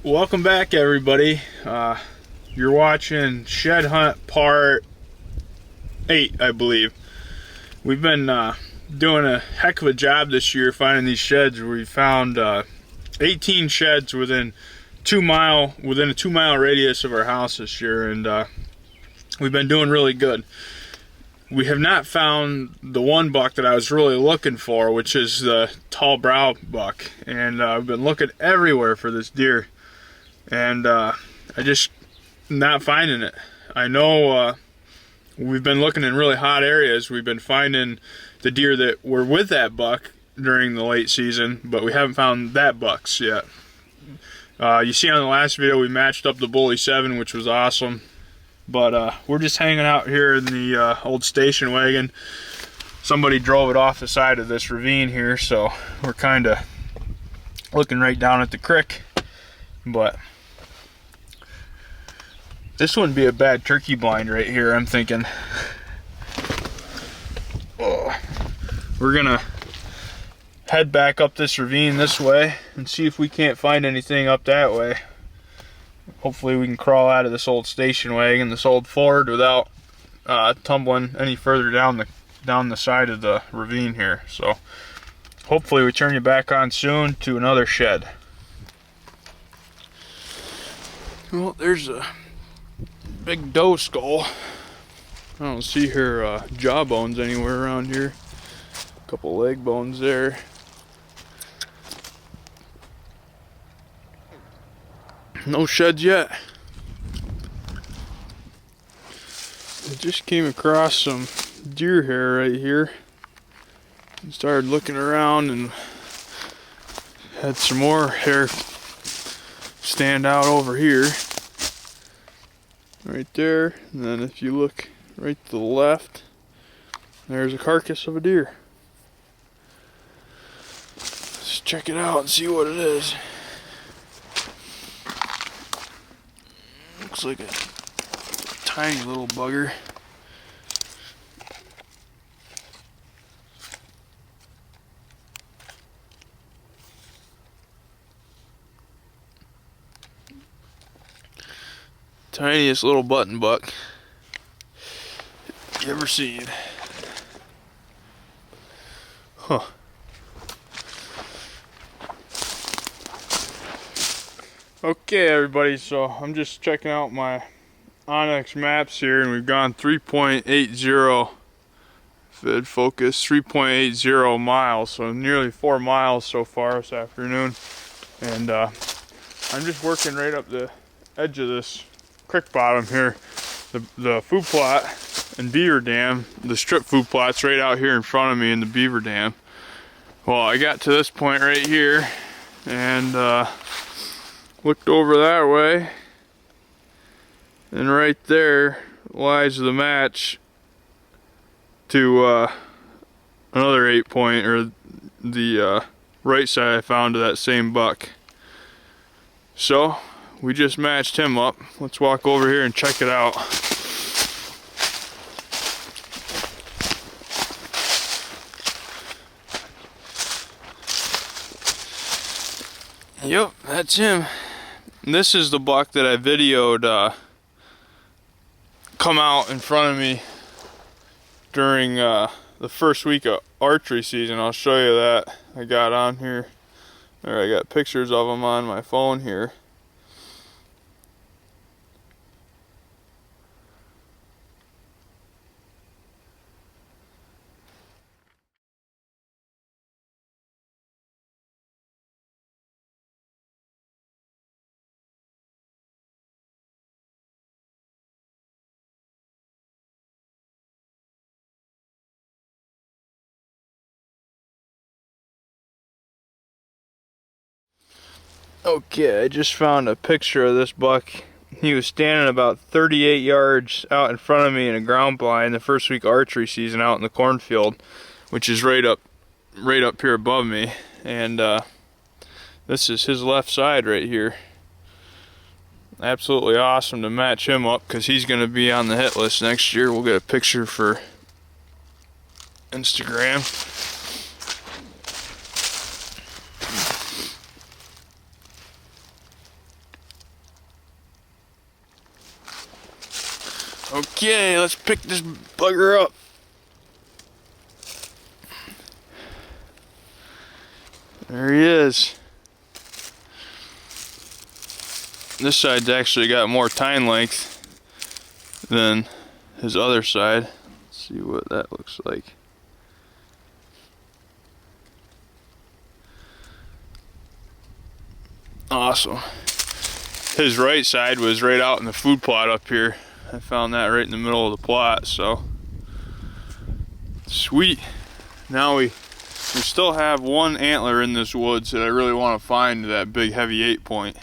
Welcome back, everybody. You're watching Shed Hunt Part 8, I believe. We've been doing a heck of a job this year finding these sheds. We found 18 sheds within a 2-mile radius of our house this year, and we've been doing really good. We have not found the one buck that I was really looking for, which is the tall brow buck, and I've been looking everywhere for this deer, and I just not finding it. I know we've been looking in really hot areas. We've been finding the deer that were with that buck during the late season, but we haven't found that bucks yet. You see on the last video we matched up the Bully 7, which was awesome. But we're just hanging out here in the old station wagon. Somebody drove it off the side of this ravine here, so we're kind of looking right down at the creek. But this wouldn't be a bad turkey blind right here, I'm thinking. Oh, we're gonna head back up this ravine this way and see if we can't find anything up that way. Hopefully we can crawl out of this old station wagon, this old Ford, without tumbling any further down the side of the ravine here. So hopefully we turn you back on soon to another shed. Well, there's a big doe skull. I don't see her jaw bones anywhere around here. A couple leg bones there. No sheds yet. I just came across some deer hair right here and started looking around and had some more hair stand out over here. Right there. And then if you look right to the left, there's a carcass of a deer. Let's check it out and see what it is. Looks like a tiny little bugger. Tiniest little button buck you ever seen. Huh. Okay, everybody, so I'm just checking out my Onyx maps here, and we've gone 3.80 fid focus, 3.80 miles, so nearly 4 miles so far this afternoon. And I'm just working right up the edge of this creek bottom here. The food plot and beaver dam, the strip food plot's right out here in front of me in the beaver dam. Well, I got to this point right here and looked over that way, and right there lies the match to another 8-point, or the right side I found to that same buck. So we just matched him up. Let's walk over here and check it out. Yep, that's him. This is the buck that I videoed come out in front of me during the first week of archery season. I'll show you that. I got on here, or I got pictures of him on my phone here. Okay, I just found a picture of this buck. He was standing about 38 yards out in front of me in a ground blind the first week archery season out in the cornfield, which is right up here above me. And this is his left side right here. Absolutely awesome to match him up, because he's going to be on the hit list next year. We'll get a picture for Instagram. Okay, let's pick this bugger up. There he is. This side's actually got more tine length than his other side. Let's see what that looks like. Awesome. His right side was right out in the food plot up here. I found that right in the middle of the plot, so sweet. Now we still have one antler in this woods that I really want to find, that big heavy 8-point.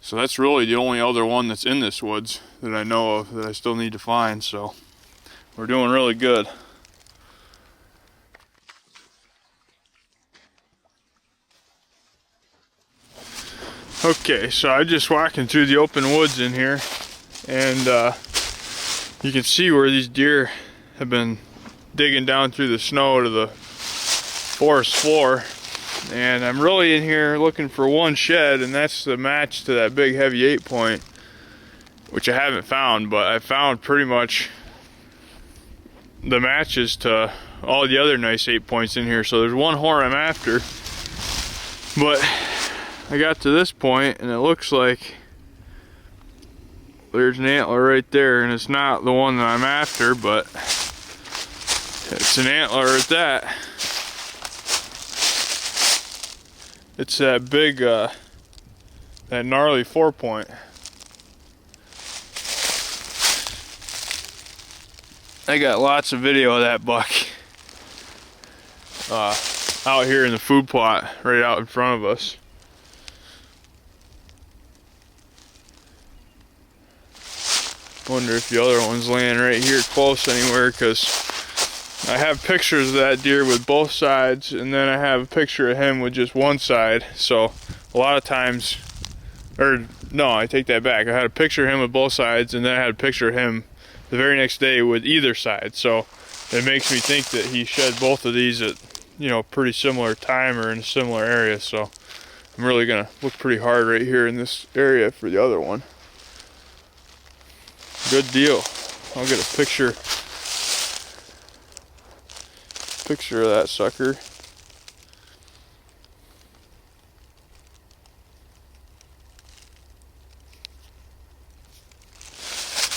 So that's really the only other one that's in this woods that I know of that I still need to find, so we're doing really good. Okay, so I'm just walking through the open woods in here, and you can see where these deer have been digging down through the snow to the forest floor. And I'm really in here looking for one shed, and that's the match to that big heavy 8-point, which I haven't found, but I found pretty much the matches to all the other nice 8-points in here. So there's one horn I'm after, but I got to this point and it looks like there's an antler right there, and it's not the one that I'm after, but it's an antler at that. It's that big, that gnarly 4-point. I got lots of video of that buck out here in the food plot right out in front of us. Wonder if the other one's laying right here close anywhere, because I have pictures of that deer with both sides, and then I have a picture of him with just one side. So a lot of times, or no, I take that back. I had a picture of him with both sides, and then I had a picture of him the very next day with either side. So it makes me think that he shed both of these at, you know, pretty similar time or in a similar area. So I'm really gonna look pretty hard right here in this area for the other one. Good deal. I'll get a picture of that sucker.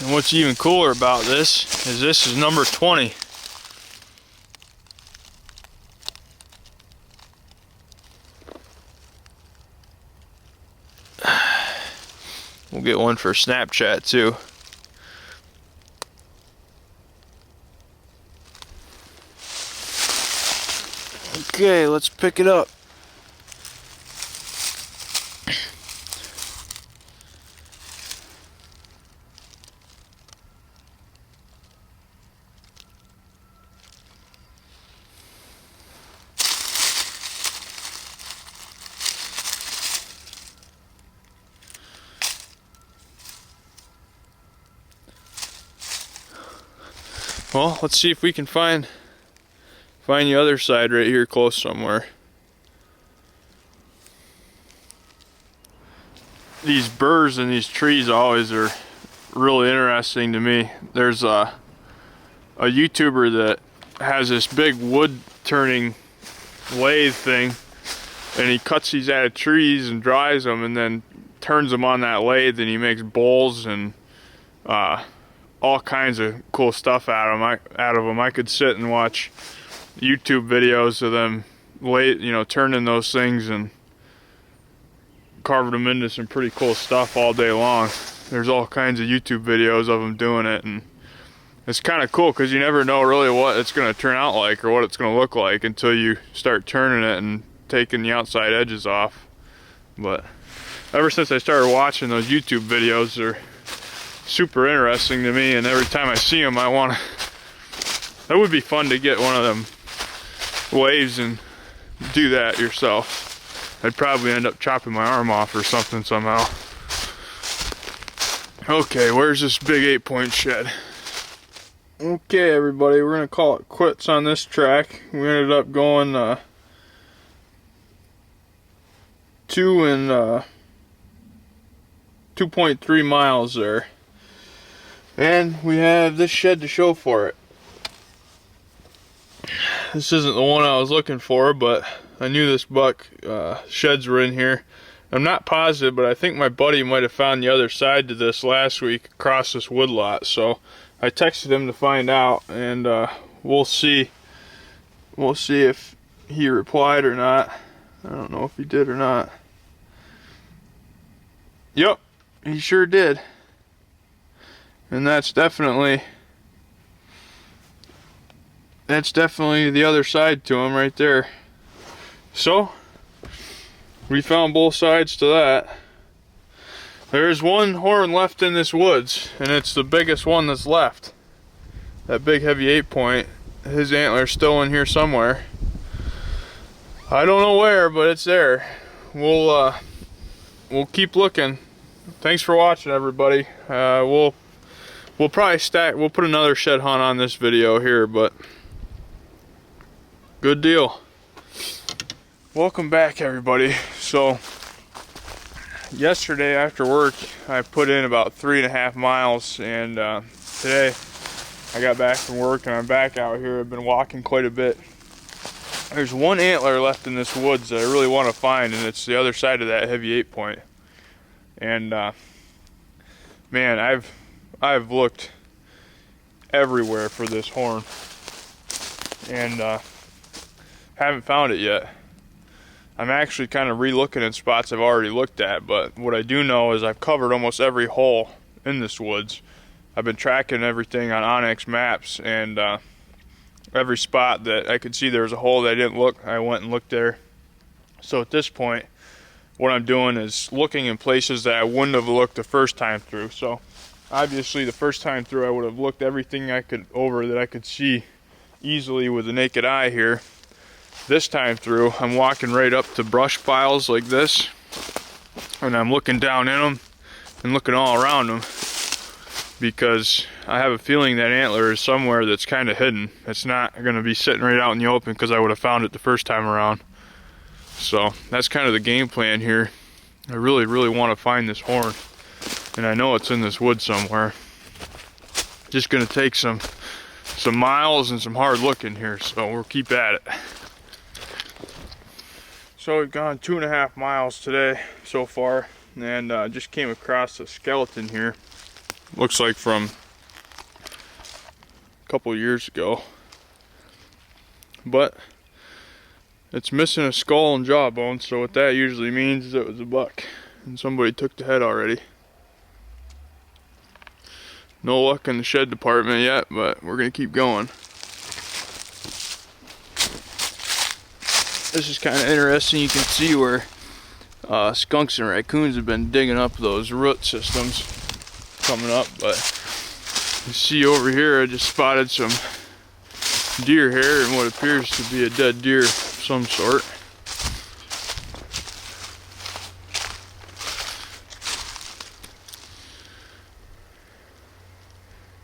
And what's even cooler about this is number 20. We'll get one for Snapchat too. Okay, let's pick it up. Well, let's see if we can find the other side right here close somewhere. These burrs in these trees always are really interesting to me. There's a YouTuber that has this big wood turning lathe thing, and he cuts these out of trees and dries them and then turns them on that lathe, and he makes bowls and all kinds of cool stuff out of them. I could sit and watch YouTube videos of them turning those things and carving them into some pretty cool stuff all day long. There's all kinds of YouTube videos of them doing it, and it's kind of cool because you never know really what it's going to turn out like or what it's going to look like until you start turning it and taking the outside edges off. But ever since I started watching those YouTube videos, they're super interesting to me, and every time I see them I want to, that would be fun to get one of them waves and do that yourself. I'd probably end up chopping my arm off or something somehow. Okay, where's this big 8-point shed? Okay, everybody, we're gonna call it quits on this track. We ended up going 2.3 miles there. And we have this shed to show for it. This isn't the one I was looking for, but I knew this buck sheds were in here. I'm not positive, but I think my buddy might have found the other side to this last week across this woodlot. So I texted him to find out, and we'll see. We'll see if he replied or not. I don't know if he did or not. Yep, he sure did. And that's definitely the other side to him right there. So we found both sides to that. There's one horn left in this woods, and it's the biggest one that's left. That big heavy 8-point. His antler's still in here somewhere. I don't know where, but it's there. We'll keep looking. Thanks for watching, everybody. We'll probably we'll put another shed hunt on this video here, but good deal. Welcome back, everybody. So yesterday after work I put in about 3.5 miles, and today I got back from work and I'm back out here. I've been walking quite a bit. There's one antler left in this woods that I really want to find, and it's the other side of that heavy 8-point. And man, I've looked everywhere for this horn, and haven't found it yet. I'm actually kind of re-looking in spots I've already looked at, but what I do know is I've covered almost every hole in this woods. I've been tracking everything on Onyx maps, and every spot that I could see there was a hole that I didn't look, I went and looked there. So at this point, what I'm doing is looking in places that I wouldn't have looked the first time through. So obviously the first time through I would have looked everything I could over that I could see easily with the naked eye here. This time through, I'm walking right up to brush piles like this, and I'm looking down in them and looking all around them, because I have a feeling that antler is somewhere that's kind of hidden. It's not going to be sitting right out in the open, because I would have found it the first time around. So that's kind of the game plan here. I really want to find this horn, and I know it's in this wood somewhere. Just going to take some miles and some hard looking here, so we'll keep at it. So we've gone 2.5 miles today so far, and just came across a skeleton here. Looks like from a couple years ago, but it's missing a skull and jawbone, so what that usually means is it was a buck and somebody took the head already. No luck in the shed department yet, but we're gonna keep going. This is kind of interesting. You can see where skunks and raccoons have been digging up those root systems coming up, but you see over here I just spotted some deer hair and what appears to be a dead deer of some sort.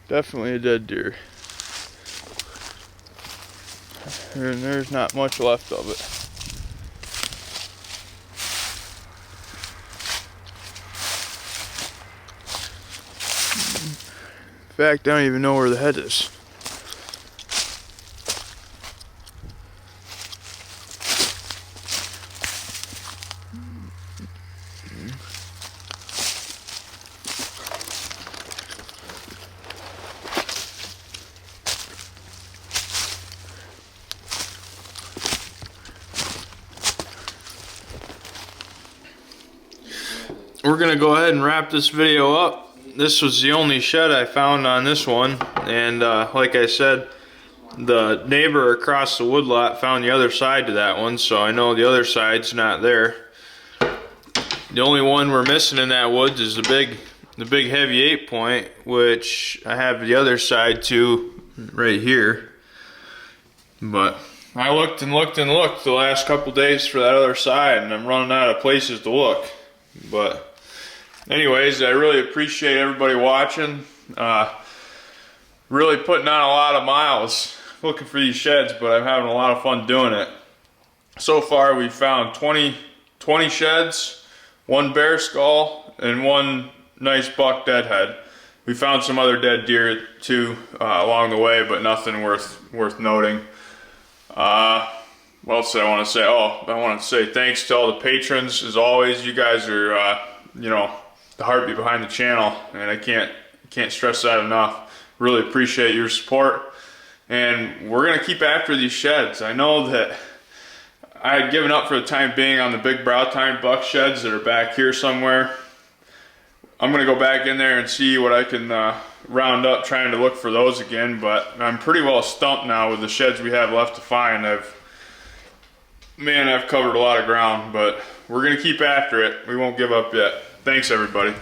Definitely a dead deer. And there's not much left of it. In fact, I don't even know where the head is. We're gonna go ahead and wrap this video up. This was the only shed I found on this one, and like I said, the neighbor across the woodlot found the other side to that one, so I know the other side's not there. The only one we're missing in that woods is the big heavy 8-point, which I have the other side to right here. But I looked and looked and looked the last couple days for that other side, and I'm running out of places to look. But anyways, I really appreciate everybody watching. Really putting on a lot of miles looking for these sheds, but I'm having a lot of fun doing it. So far we've found 20 sheds, one bear skull, and one nice buck deadhead. We found some other dead deer too along the way, but nothing worth noting. What else did I want to say? Oh, I want to say thanks to all the patrons. As always, you guys are, you know, the heartbeat behind the channel, and I can't stress that enough. Really appreciate your support, and we're gonna keep after these sheds. I know that I had given up for the time being on the big brow tine buck sheds that are back here somewhere. I'm gonna go back in there and see what I can round up, trying to look for those again, but I'm pretty well stumped now with the sheds we have left to find. I've covered a lot of ground, but we're gonna keep after it. We won't give up yet. Thanks, everybody.